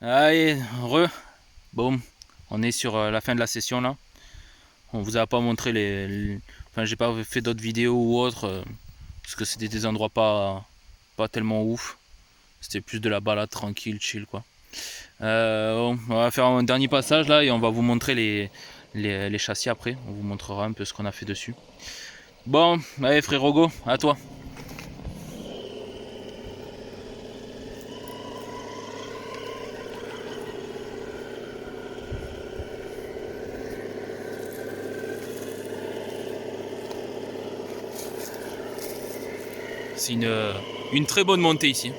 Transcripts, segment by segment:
Allez, bon, on est sur la fin de la session là. On vous a pas montré enfin, j'ai pas fait d'autres vidéos ou autres parce que c'était des endroits pas tellement ouf. C'était plus de la balade tranquille, chill quoi. On va faire un dernier passage là et on va vous montrer les châssis après. On vous montrera un peu ce qu'on a fait dessus. Bon, allez frérot, go, à toi. C'est une très bonne montée ici.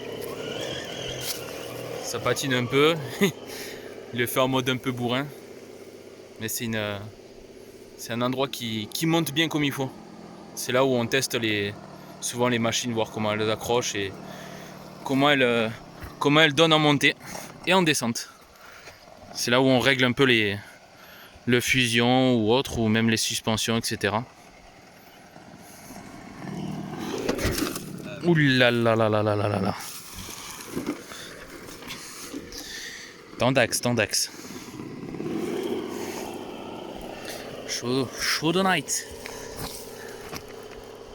Ça patine un peu. Il le fait en mode un peu bourrin. Mais c'est un endroit qui monte bien comme il faut. C'est là où on teste souvent les machines, voir comment elles accrochent et comment elles donnent en montée et en descente. C'est là où on règle un peu le fusion ou autre, ou même les suspensions, etc. Ouh là là là là là là là. Tendax. Show the night.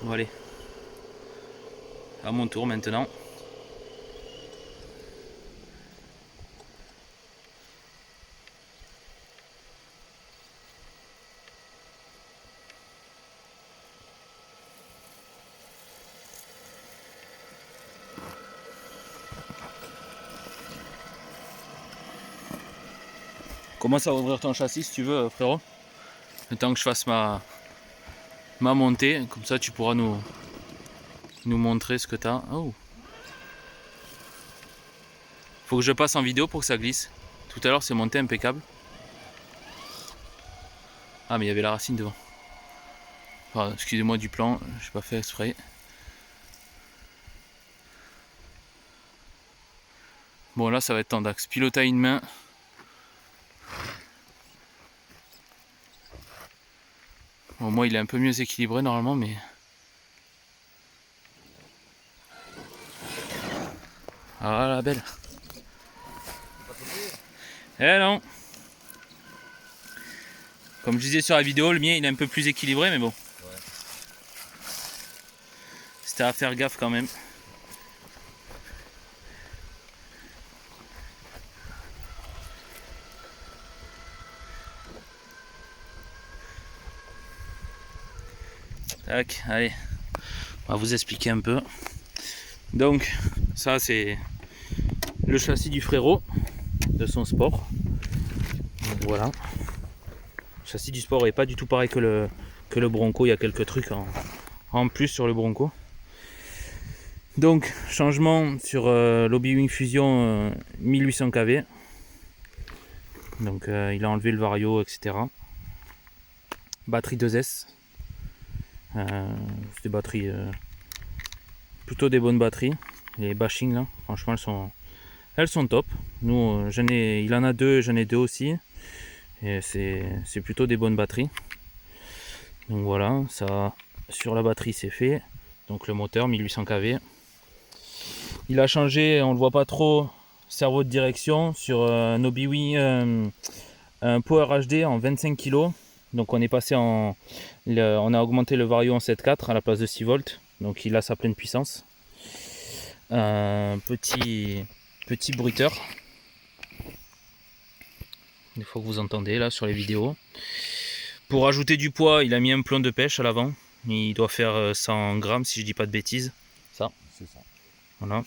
Bon allez. À mon tour maintenant. Commence à ouvrir ton châssis si tu veux, frérot. Le temps que je fasse ma montée, comme ça tu pourras nous montrer ce que tu as. Oh. Faut que je passe en vidéo pour que ça glisse. Tout à l'heure c'est monté impeccable. Ah mais il y avait la racine devant. Enfin, excusez-moi du plan, j'ai pas fait exprès. Bon là ça va être tendax. Pilote à une main. Bon moi il est un peu mieux équilibré normalement mais. Ah la belle. Eh non. Comme je disais sur la vidéo, le mien il est un peu plus équilibré mais bon. Ouais. C'était à faire gaffe quand même. Tac, allez. On va vous expliquer un peu. Donc ça c'est le châssis du frérot de son sport. Donc, voilà. Le châssis du sport est pas du tout pareil que le Bronco. Il y a quelques trucs en plus sur le Bronco. Donc changement sur l'Hobby-Wing Fusion 1800 kV. Donc il a enlevé le Vario, etc. Batterie 2S. C'est des batteries plutôt des bonnes batteries. Les bashing là, franchement elles sont top. Nous il en a deux, j'en ai deux aussi. Et c'est plutôt des bonnes batteries. Donc voilà, ça sur la batterie c'est fait. Donc le moteur 1800 kV. Il a changé, on le voit pas trop, cerveau de direction sur un Hobby-Wing, un Power HD en 25 kg. Donc on est passé on a augmenté le Vario en 7.4 à la place de 6 volts. Donc il a sa pleine puissance. Un petit bruiteur. Des fois que vous entendez là sur les vidéos. Pour ajouter du poids, il a mis un plomb de pêche à l'avant. Il doit faire 100 grammes si je dis pas de bêtises. Ça. C'est ça. Voilà.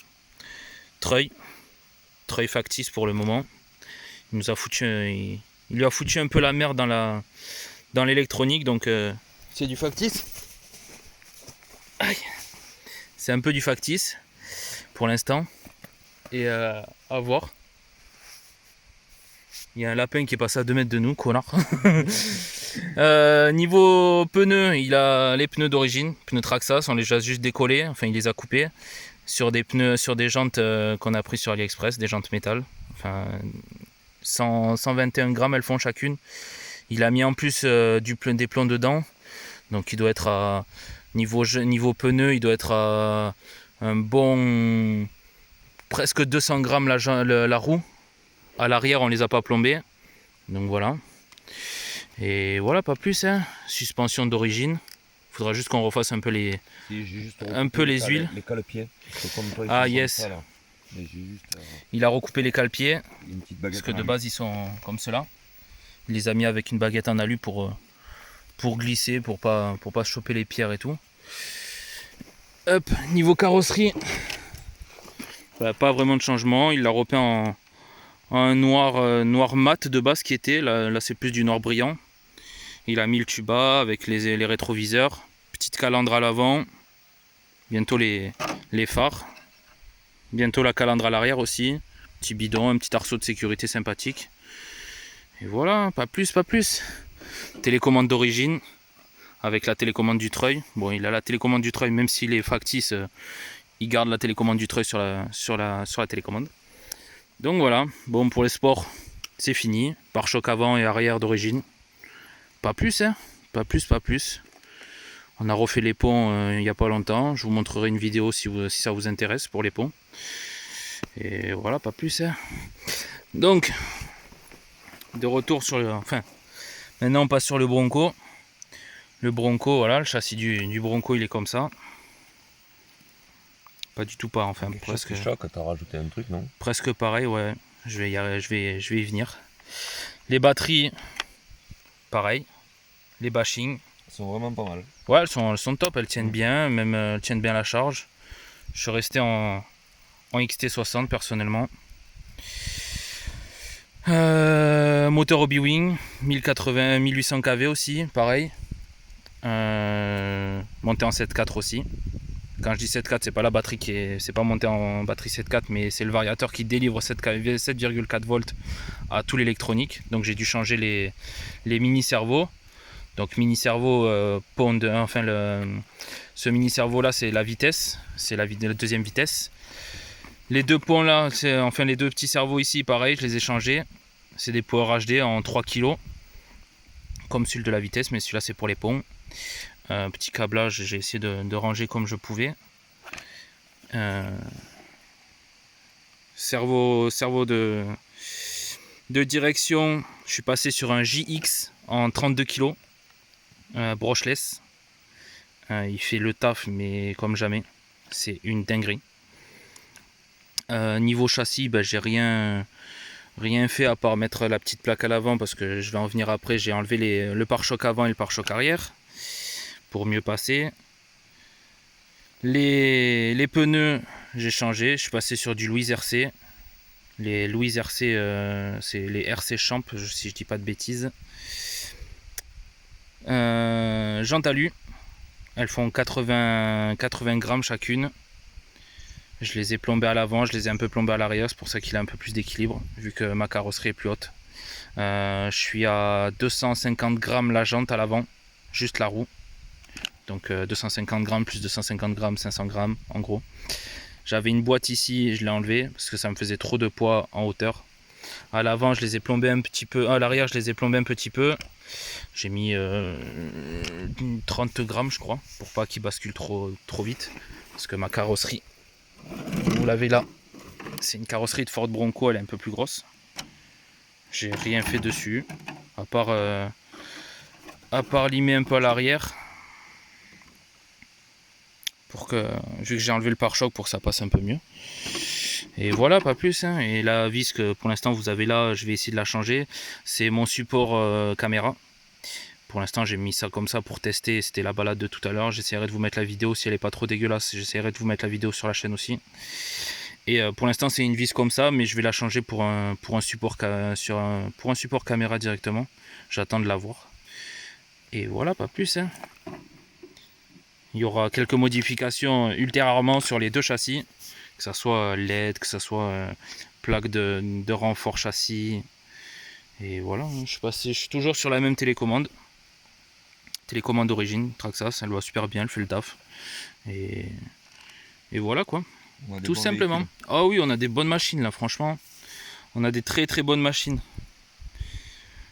Treuil factice pour le moment. Il nous a foutu, il lui a foutu un peu la merde dans l'électronique, donc c'est du factice. Aïe. C'est un peu du factice pour l'instant. Et à voir. Il y a un lapin qui est passé à 2 mètres de nous, connard. Niveau pneus, il a les pneus d'origine, pneus Traxxas, on les a juste décollés, enfin il les a coupés sur des pneus, sur des jantes qu'on a pris sur AliExpress, des jantes métal. Enfin 121 grammes elles font chacune. Il a mis en plus des plombs dedans, donc il doit être à niveau pneus, il doit être à un bon presque 200 grammes la roue. À l'arrière, on les a pas plombés. Donc voilà. Et voilà, pas plus. Hein. Suspension d'origine. Il faudra juste qu'on refasse un peu les, les huiles. Les cale-pieds. Comme toi, Ah yes. Ça, là. Mais juste, il a recoupé les cale-pieds. Une petite baguette. Parce que de base, ils sont comme cela. Il les a mis avec une baguette en alu pour glisser, pour pas se choper les pierres et tout. Hop, niveau carrosserie, bah, pas vraiment de changement. Il l'a repeint en noir mat de base qui était. Là c'est plus du noir brillant. Il a mis le tuba avec les rétroviseurs. Petite calandre à l'avant. Bientôt les phares. Bientôt la calandre à l'arrière aussi. Petit bidon, un petit arceau de sécurité sympathique. Et voilà, pas plus, pas plus. Télécommande d'origine. Avec la télécommande du treuil. Bon, il a la télécommande du treuil, même s'il est factice, il garde la télécommande du treuil sur la télécommande. Donc voilà, bon pour les sports, c'est fini. Pare-choc avant et arrière d'origine. Pas plus, hein. Pas plus, pas plus. On a refait les ponts il n'y a pas longtemps. Je vous montrerai une vidéo si ça vous intéresse pour les ponts. Et voilà, pas plus, hein. Donc, de retour sur le... Enfin, maintenant on passe sur le Bronco. Le Bronco, voilà, le châssis du Bronco, il est comme ça. Pas du tout pas, enfin presque. T'as rajouté un truc, non? Presque pareil, ouais. Je vais y venir. Les batteries, pareil. Les bashings. Elles sont vraiment pas mal. Ouais, elles sont top, elles tiennent bien, même elles tiennent bien la charge. Je suis resté en XT60 personnellement. Moteur Hobby-Wing, 1800 kV aussi, pareil. Monté en 7.4 aussi. Quand je dis 7.4, c'est pas la batterie c'est pas monté en batterie 7.4, mais c'est le variateur qui délivre 7,4 volts à tout l'électronique. Donc j'ai dû changer les mini servos. Donc mini servo ce mini servo là, c'est la vitesse, c'est la deuxième vitesse. Les deux ponts là, les deux petits servos ici, pareil, je les ai changés. C'est des Power HD en 3 kg, comme celui de la vitesse, mais celui-là c'est pour les ponts. Petit câblage, j'ai essayé de ranger comme je pouvais. Cerveau de direction, je suis passé sur un JX en 32 kg, brushless. Il fait le taf, mais comme jamais, c'est une dinguerie. Niveau châssis, j'ai rien fait à part mettre la petite plaque à l'avant, parce que je vais en venir après. J'ai enlevé le pare-choc avant et le pare-choc arrière pour mieux passer. Les pneus, j'ai changé, je suis passé sur du Louis RC. Les Louis RC, c'est les RC Champ, si je dis pas de bêtises. Jantes alu, elles font 80 grammes chacune. Je les ai plombées à l'avant, je les ai un peu plombées à l'arrière, c'est pour ça qu'il a un peu plus d'équilibre, vu que ma carrosserie est plus haute. Je suis à 250 grammes la jante à l'avant, juste la roue. Donc 250 grammes plus 250 grammes, 500 grammes en gros. J'avais une boîte ici, je l'ai enlevée parce que ça me faisait trop de poids en hauteur. À l'avant, je les ai plombés un petit peu. À l'arrière, je les ai plombés un petit peu. J'ai mis 30 grammes, je crois, pour pas qu'ils basculent trop vite. Parce que ma carrosserie, vous l'avez là, c'est une carrosserie de Ford Bronco, elle est un peu plus grosse. J'ai rien fait dessus, à part limer un peu à l'arrière. Vu que j'ai enlevé le pare-choc pour que ça passe un peu mieux. Et voilà, pas plus, hein. Et la vis que pour l'instant vous avez là, je vais essayer de la changer. C'est mon support caméra. Pour l'instant j'ai mis ça comme ça pour tester. C'était la balade de tout à l'heure. J'essaierai de vous mettre la vidéo si elle n'est pas trop dégueulasse. J'essaierai de vous mettre la vidéo sur la chaîne aussi. Et pour l'instant c'est une vis comme ça, mais je vais la changer pour un support caméra directement. J'attends de la voir. Et voilà, pas plus, hein. Il y aura quelques modifications ultérieurement sur les deux châssis, que ce soit LED, que ce soit plaque de renfort châssis. Et voilà, je suis toujours sur la même télécommande. Télécommande d'origine, Traxxas, elle va super bien, elle fait le taf. Et voilà quoi, tout simplement. Ah oui, on a des bonnes machines là, franchement. On a des très très bonnes machines.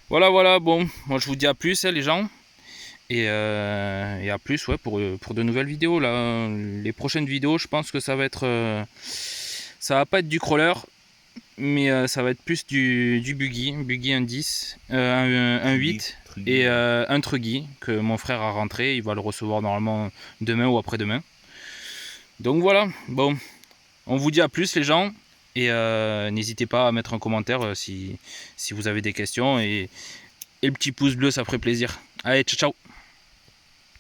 Voilà, bon, moi je vous dis à plus les gens. Et à plus, ouais, pour de nouvelles vidéos là. Les prochaines vidéos, je pense que ça va pas être du crawler, mais ça va être plus du buggy un 10, un 8 et un truggy que mon frère a rentré. Il va le recevoir normalement demain ou après-demain. Donc voilà, bon, on vous dit à plus les gens. Et n'hésitez pas à mettre un commentaire si vous avez des questions. Et le petit pouce bleu, ça ferait plaisir. Allez, ciao, ciao!